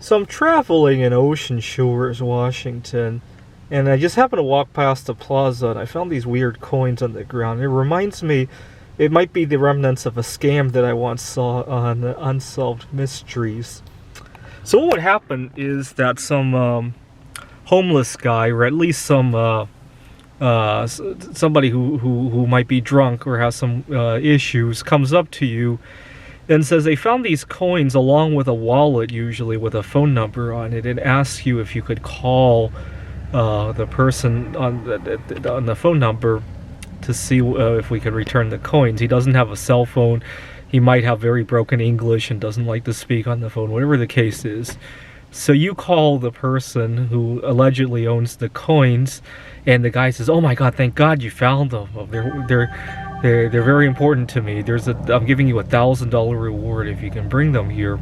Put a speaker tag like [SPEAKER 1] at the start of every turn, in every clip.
[SPEAKER 1] So I'm traveling in Ocean Shores, Washington, and I just happened to walk past the plaza and I found these weird coins on the ground. It reminds me, it might be the remnants of a scam that I once saw on Unsolved Mysteries. So what would happen is that some homeless guy, or at least some somebody who might be drunk or has some issues, comes up to you and says they found these coins along with a wallet, usually with a phone number on it, and asks you if you could call the person on the phone number to see if we could return the coins. He doesn't have a cell phone. He might have very broken English and doesn't like to speak on the phone, whatever the case is. So you call the person who allegedly owns the coins, and the guy says, "Oh my God, thank God you found them. They're very important to me. I'm giving you $1,000 reward if you can bring them here."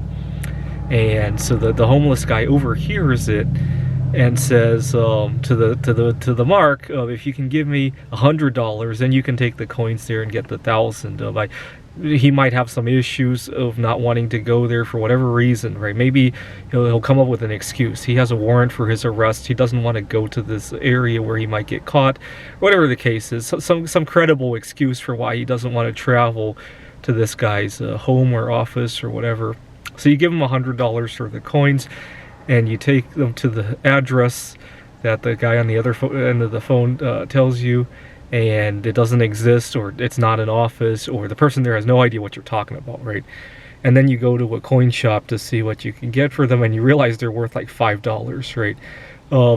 [SPEAKER 1] And so the homeless guy overhears it and says to the mark, "If you can give me $100, then you can take the coins there and get the 1,000." He might have some issues of not wanting to go there for whatever reason, right? Maybe he'll come up with an excuse. He has a warrant for his arrest. He doesn't want to go to this area where he might get caught. Whatever the case is, some credible excuse for why he doesn't want to travel to this guy's home or office or whatever. So you give him $100 for the coins, and you take them to the address that the guy on the other end of the phone tells you, and it doesn't exist, or it's not an office, or the person there has no idea what you're talking about, right? And then you go to a coin shop to see what you can get for them, and you realize they're worth like $5, right?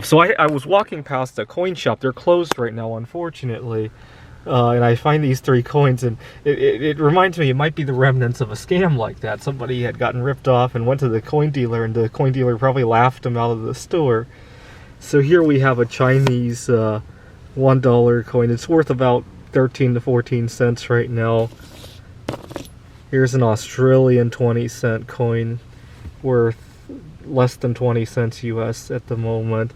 [SPEAKER 1] So I was walking past a coin shop. They're closed right now, unfortunately. And I find these 3 coins, and it reminds me, it might be the remnants of a scam like that. Somebody had gotten ripped off and went to the coin dealer, and the coin dealer probably laughed him out of the store. So here we have a Chinese $1 coin. It's worth about 13 to 14 cents right now. Here's an Australian 20-cent coin worth less than 20 cents US at the moment.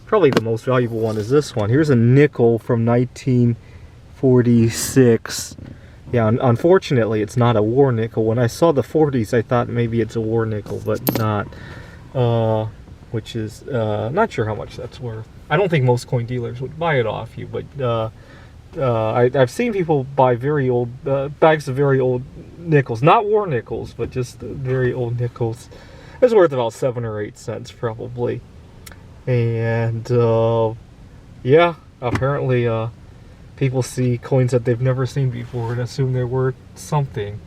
[SPEAKER 1] Probably the most valuable one is this one. Here's a nickel from 1946. Yeah, unfortunately it's not a war nickel. When I saw the 40s I thought maybe it's a war nickel, but not. Which is not sure how much that's worth. I don't think most coin dealers would buy it off you, but I've seen people buy very old bags of very old nickels, not war nickels, but just very old nickels. It's worth about 7 or 8 cents probably. And yeah, apparently people see coins that they've never seen before and assume they're worth something.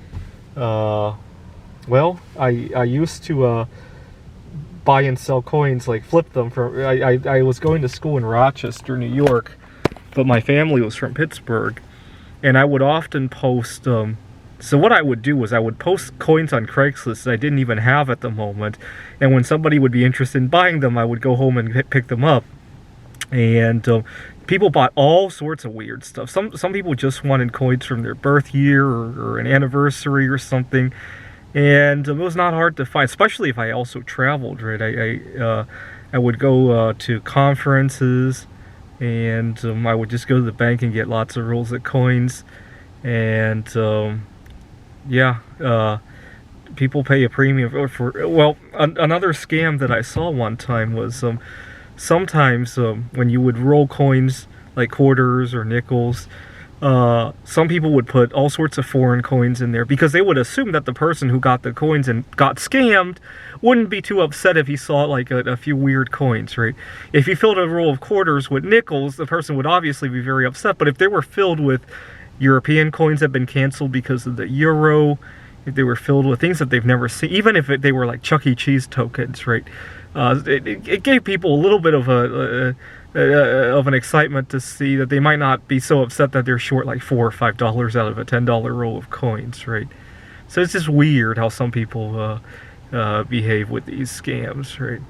[SPEAKER 1] Well, I used to buy and sell coins, like flip them. I was going to school in Rochester, New York, but my family was from Pittsburgh, and I would often post so what I would do was I would post coins on Craigslist that I didn't even have at the moment, and when somebody would be interested in buying them, I would go home and pick them up. And people bought all sorts of weird stuff. Some people just wanted coins from their birth year or an anniversary or something. And it was not hard to find, especially if I also traveled, right? I would go to conferences, and I would just go to the bank and get lots of rolls of coins. And yeah, people pay a premium for well, another scam that I saw one time was sometimes when you would roll coins like quarters or nickels, some people would put all sorts of foreign coins in there because they would assume that the person who got the coins and got scammed wouldn't be too upset if he saw like a few weird coins, right? If you filled a roll of quarters with nickels, the person would obviously be very upset. But if they were filled with European coins that have been canceled because of the euro, if they were filled with things that they've never seen, even if they were like Chuck E. Cheese tokens, right? It gave people a little bit of an excitement to see that they might not be so upset that they're short like $4 or $5 out of a $10 roll of coins, right? So it's just weird how some people behave with these scams, right?